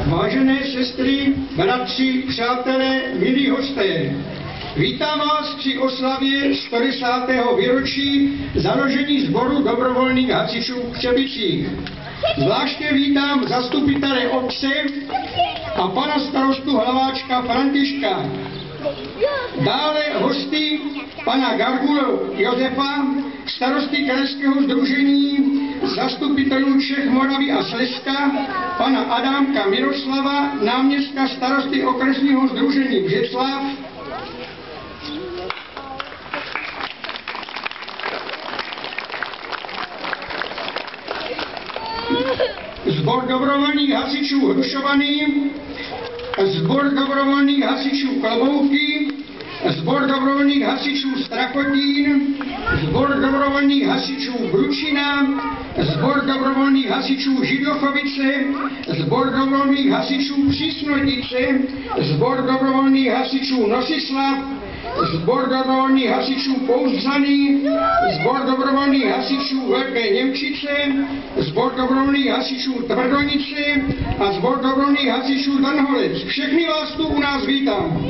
Vážené sestry, bratři, přátelé, milí hosté, vítám vás při oslavě 110. výročí založení sboru dobrovolných hasičů v Třebicích. Zvláště vítám zastupitele obce a pana starostu Hlaváčka Františka. Dále hosty pana Gargulu Josefa, starosty krajského sdružení zastupitelů Čech, Moravy a Slezska, pana Adámka Miroslava, náměstka starosty okresního sdružení Břeclav, sbor dobrovolných hasičů Hrušovany, sbor dobrovolných hasičů Klobouky, sbor dobrovolných hasičů Strachotín, sbor dobrovolných hasičů Bručina, sbor dobrovolných hasičů Židochovice, sbor dobrovolných hasičů Přísnodice, sbor dobrovolných hasičů Nosislav, sbor dobrovolných hasičů Pouzdřany, sbor dobrovolných hasičů Velké Němčice, sbor dobrovolných hasičů Tvrdonice a sbor dobrovolných hasičů Danholec. Všechny vás tu u nás vítám.